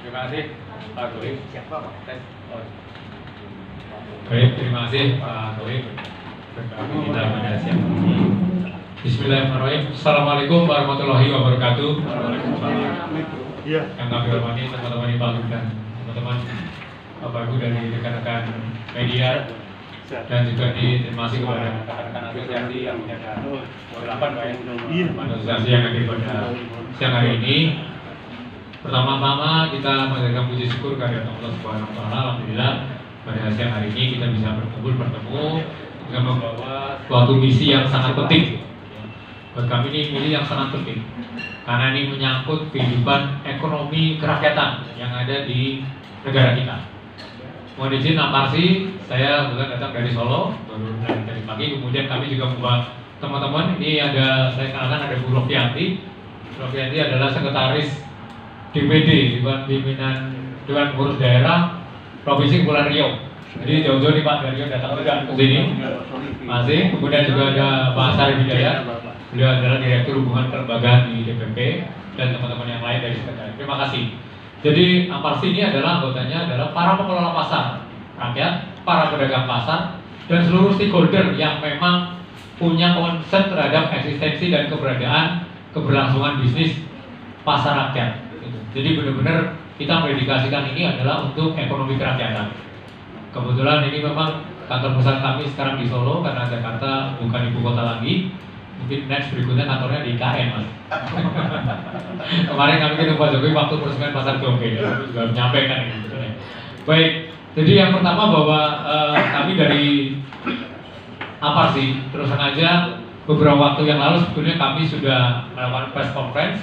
Terima kasih Pak Goib. Siapa Pak? Baik, terima kasih Pak Goib. Berbagi kita pada siang ini. Bismillahirrahmanirrahim. Assalamualaikum warahmatullahi wabarakatuh. Iya. Yang kami hormati teman-teman Pak Gub dan teman-teman Bapak Ibu dari rekan-rekan media, dan juga terima kasih kepada rekan-rekan asosiasi yang menjaga delapan asosiasi yang hadir pada siang hari ini. Pertama-tama kita menjaga puji syukur kehadirat Allah Subhanahu wa taala. Alhamdulillah pada siang hari ini kita bisa bertemu dengan membawa suatu misi yang sangat penting. Buat kami ini misi yang sangat penting karena ini menyangkut kehidupan ekonomi kerakyatan yang ada di negara kita. Mohon izin Aparsi, saya kebetulan datang dari Solo baru dari pagi. Kemudian kami juga membawa teman-teman. Ini ada, saya kenalkan, ada Bu Rofianti. Bu Rofianti adalah sekretaris DPD, Pimpinan Dewan Pengurus Daerah Provinsi Kepulauan Riau. Jadi jauh-jauh nih Pak dari Riau datang juga ke sini. Masih. Kemudian juga ada Pak Sari Hidayat. Beliau adalah Direktur Hubungan Kelembagaan di DPP dan teman-teman yang lain dari sekretariat. Terima kasih. Jadi Aparsi ini adalah anggotanya adalah para pengelola pasar rakyat, para pedagang pasar, dan seluruh stakeholder yang memang punya concern terhadap eksistensi dan keberlangsungan bisnis pasar rakyat. Jadi benar-benar kita mendedikasikan ini adalah untuk ekonomi kerakyatan. Kebetulan ini memang kantor pusat kami sekarang di Solo karena Jakarta bukan ibu kota lagi. Mungkin next berikutnya kantornya di IKN, Mas. Kemarin kami ketemu Pak Jokowi waktu peresmian pasar Jongke, juga menyampaikan ini. Baik, jadi yang pertama bahwa kami dari Aparsi terus sengaja beberapa waktu yang lalu sebetulnya kami sudah melakukan press conference.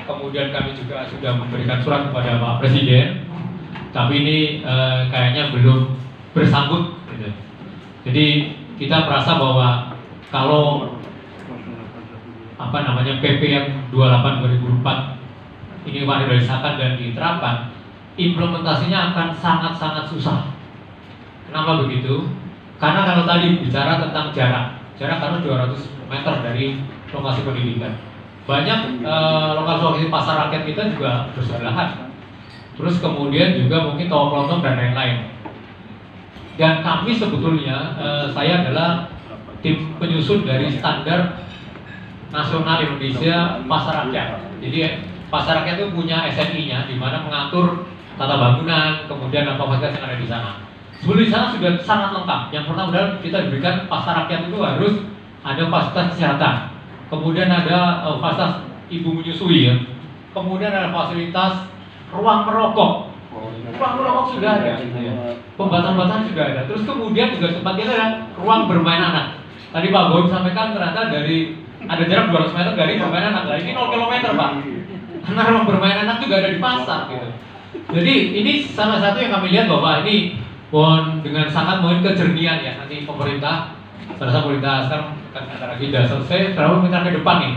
Kemudian kami juga sudah memberikan surat kepada Pak Presiden, tapi ini kayaknya belum bersambut. Gitu. Jadi kita merasa bahwa kalau PP yang 28/2004 ini direalisasikan dan diterapkan, implementasinya akan sangat-sangat susah. Kenapa begitu? Karena kalau tadi bicara tentang jarak karena 200 meter dari lokasi pendidikan. Banyak lokasi pasar rakyat kita juga bersebelahan. Terus kemudian juga mungkin toko kelontong dan lain-lain. Dan kami sebetulnya, saya adalah tim penyusun dari standar nasional Indonesia pasar rakyat. Jadi pasar rakyat itu punya SNI-nya, di mana mengatur tata bangunan, kemudian apa fasilitas yang ada di sana. Sebelum di sana sudah sangat lengkap. Yang pertama adalah kita diberikan pasar rakyat itu harus ada fasilitas kesehatan. Kemudian ada fasilitas ibu menyusui ya. Kemudian ada fasilitas ruang merokok. Ruang merokok sudah ada. Pembatasan sudah ada. Terus kemudian juga tempat kita ada ruang bermain anak. Tadi Pak Goib sampaikan ternyata ada jarak 200 meter dari bermain anak. Nah, ini 0 km Pak. Karena ruang bermain anak juga ada di pasar gitu. Jadi ini salah satu yang kami lihat bahwa ini dengan sangat mungkin kejernihan ya nanti pemerintah. Pada pemerintah sekarang antara kita selesai, terlalu minta ke depan nih.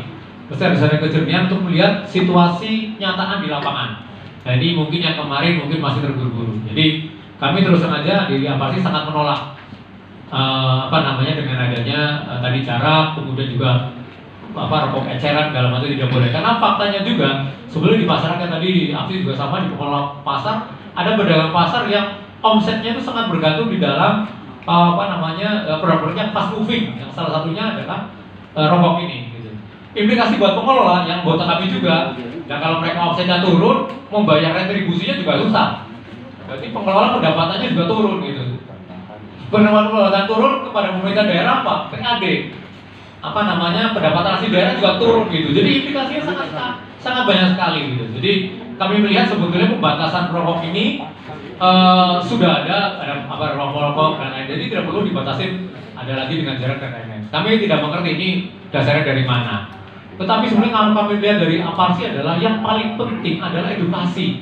Terus harus ada kejernihan untuk melihat situasi nyataan di lapangan. Nah ini mungkin yang kemarin mungkin masih terburu-buru. Jadi kami terus saja di Aparsi sangat menolak dengan adanya tadi jarak, kemudian juga rokok eceran dalam hal itu tidak boleh. Karena faktanya juga sebelum di pasar kan tadi di Aparsi juga sama di pengelola pasar ada pedagang pasar yang omsetnya itu sangat bergantung di dalam produk-produknya fast moving, yang salah satunya adalah rokok ini gitu. Implikasi buat pengelola yang anggota kami juga, dan kalau mereka omsetnya turun, membayar retribusinya juga susah. Berarti pengelola pendapatannya juga turun gitu. Pendapatan turun kepada pemerintah daerah apa? PAD. Pendapatan asli daerah juga turun gitu. Jadi implikasinya sangat banyak sekali gitu. Jadi kami melihat sebetulnya pembatasan rokok ini sudah ada rokok dan lain-lain, jadi tidak perlu dibatasin ada lagi dengan jarak dan lain-lain. Kami tidak mengerti ini dasarnya dari mana. Tetapi sebenarnya kalau kami lihat dari Aparsi adalah yang paling penting adalah edukasi.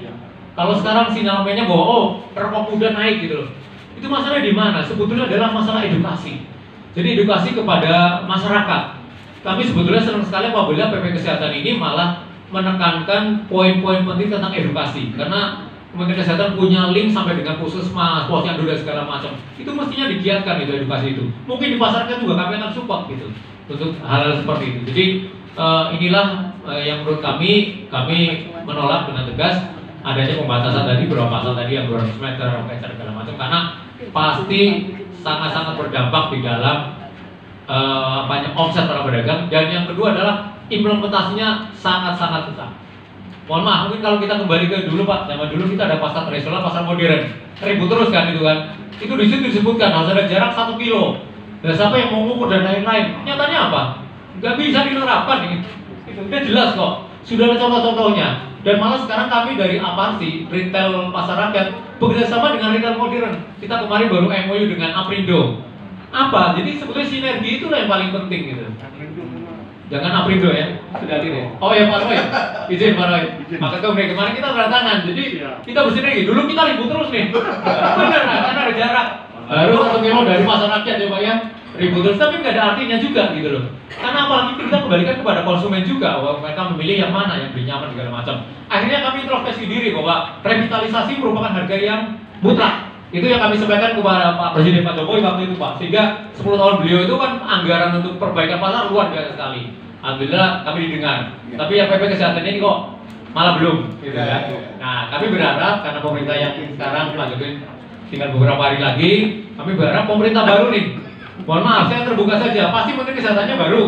Kalau sekarang sinyalmennya bahwa rokok muda naik gitu loh, itu masalahnya di mana? Sebetulnya adalah masalah edukasi. Jadi edukasi kepada masyarakat. Kami sebetulnya senang sekali apabila PP Kesehatan ini malah menekankan poin-poin penting tentang edukasi, karena Kementerian Kesehatan punya link sampai dengan puskesmas, posyandu dan segala macam. Itu mestinya digiatkan itu edukasi itu. Mungkin di pasarkan juga kami akan support gitu untuk hal-hal seperti itu. Jadi inilah yang menurut kami menolak dengan tegas adanya pembatasan tadi, berapa pasal tadi yang 200 meter, meter segala macam, karena pasti sangat-sangat berdampak di dalam banyak omset para pedagang. Dan yang kedua adalah implementasinya sangat-sangat susah. Mohon maaf, mungkin kalau kita kembali ke dulu Pak, zaman dulu kita ada pasar tradisional, pasar modern, ribut terus kan itu kan. Itu di situ disebutkan harus ada jarak 1 kilo. Dan siapa yang mau ngukur dan lain-lain? Nyatanya apa? Nggak bisa diterapkan ini. Itu udah jelas kok. Sudah ada contoh-contohnya. Dan malah sekarang kami dari Aparsi, retail pasar rakyat, bekerjasama dengan retail modern. Kita kemarin baru MOU dengan Aprindo. Apa? Jadi sebetulnya sinergi itulah yang paling penting gitu. Jangan Aprindo ya, sudah hadir ya. Oh ya Pak Roy, izin Pak Roy. Maka kemarin kita berdatangan, jadi kita bersinergi. Dulu kita ribut terus nih. Benar, karena ada jarak. Harus 1 kilo dari pasar rakyat ya Pak ya. Ribut terus, tapi nggak ada artinya juga gitu loh. Karena apalagi kita kembalikan kepada konsumen juga, bahwa mereka memilih yang mana yang lebih nyaman segala macam. Akhirnya kami introspeksi diri bahwa revitalisasi merupakan harga yang mutlak. Itu yang kami sampaikan kepada Pak Presiden Pak Jokowi waktu itu Pak. Sehingga 10 tahun beliau itu kan anggaran untuk perbaikan pasar luar biasa sekali. Alhamdulillah kami didengar. Tapi yang PP kesehatan ini kok malah belum gitu ya. Nah, kami berharap karena pemerintah yang sekarang Pak Jokowi tinggal beberapa hari lagi, kami berharap pemerintah baru nih. Mohon maaf, saya terbuka saja. Pasti Menteri Kesehatannya baru,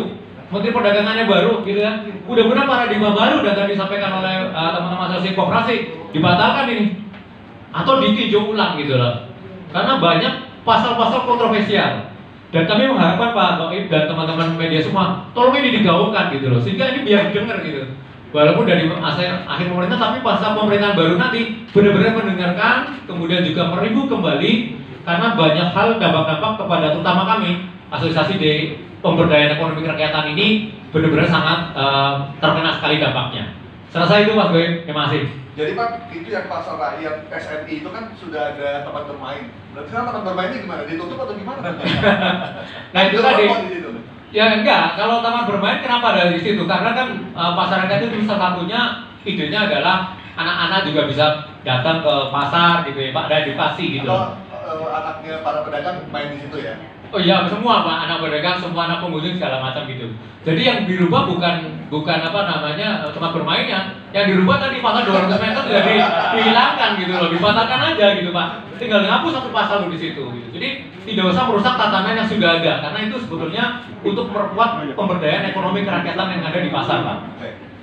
Menteri Perdagangannya baru, gitu kan. Mudah-mudahan paradigma baru dan tadi disampaikan oleh teman-teman asosiasi koperasi dibatalkan ini atau ditinjau ulang gitu loh. Karena banyak pasal-pasal kontroversial. Dan kami mengharapkan Pak Goib dan teman-teman media semua, tolong ini digaungkan gitu loh, sehingga ini biar didengar gitu. Walaupun dari akhir pemerintah, tapi pasal pemerintahan baru nanti benar-benar mendengarkan, kemudian juga mereview kembali, karena banyak hal dampak-dampak kepada terutama kami asosiasi di pemberdayaan ekonomi kerakyatan ini benar-benar sangat terkena sekali dampaknya. Selesai itu Mas Goib, terima kasih. Jadi Pak, itu yang pasar rakyat SMI itu kan sudah ada tempat bermain. Berarti kan tempat bermainnya gimana? Ditutup atau gimana? Nah itu tadi. Ya enggak, kalau taman bermain kenapa ada di situ? Karena kan pasar rakyat itu salah satunya idenya adalah anak-anak juga bisa datang ke pasar gitu ya Pak, ada edukasi gitu. Atau anaknya para pedagang main di situ ya? Oh iya, semua Pak, anak pedagang, semua anak pengunjung segala macam gitu. Jadi yang dirubah bukan apa namanya tempat bermainnya, yang dirubah tadi pasal 200 meter jadi dihilangkan gitu loh, dibatalkan aja gitu Pak. Tinggal ngapus satu pasal di situ gitu. Jadi tidak usah merusak tatanan yang sudah ada, karena itu sebetulnya untuk memperkuat pemberdayaan ekonomi kerakyatan yang ada di pasar Pak.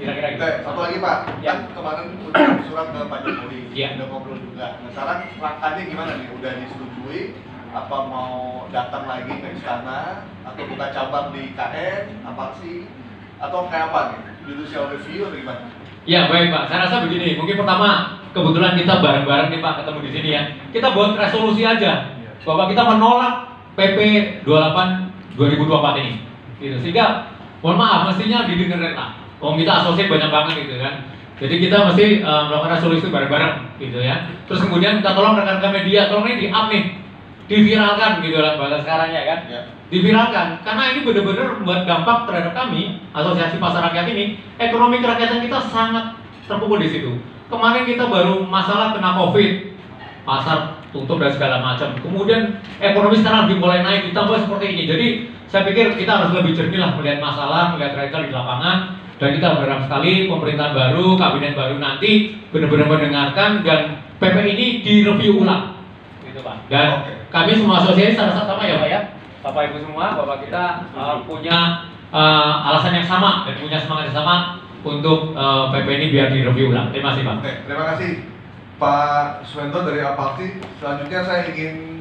Kira-kira gitu. Satu lagi Pak, Ya. kan kemarin udah surat ke Pak Jokowi, Ya. udah ngobrol juga. Nah sekarang langkahnya gimana nih? Udah disetujui? Apa mau datang lagi ke istana atau buka cabang di KN, apa sih? Atau kayak apa nih? Judicial review atau gimana? Ya baik Pak, saya rasa begini, mungkin pertama kebetulan kita bareng-bareng nih Pak ketemu di sini ya. Kita buat resolusi aja bahwa kita menolak PP 28 2024 ini. Gitu. Sehingga mohon maaf mestinya didengar Pak. Kita asosiasi banyak banget gitu kan. Jadi kita mesti melakukan resolusi bareng-bareng gitu ya. Terus kemudian kita tolong rekan-rekan media, tolong ini di-up nih, diviralkan gitu lah bahasa sekarang ya kan. Ya. Diviralkan karena ini benar-benar membuat dampak terhadap kami asosiasi pasar rakyat ini. Ekonomi kerakyatan kita sangat terpukul di situ. Kemarin kita baru masalah kena Covid, pasar tutup dan segala macam. Kemudian ekonomi sekarang lebih mulai naik ditambah seperti ini. Jadi saya pikir kita harus lebih jernih lah melihat masalah, melihat realita di lapangan. Dan kita berharap sekali pemerintahan baru, kabinet baru nanti benar-benar mendengarkan dan PP ini direview ulang, gitu Pak. Dan kami semua asosiasi sama-sama ya Pak ya, Bapak Ibu semua, Bapak kita punya alasan yang sama dan punya semangat yang sama untuk PP ini biar direview ulang. Terima kasih Pak. Oke, terima kasih Pak Suwento dari Aparti. Selanjutnya saya ingin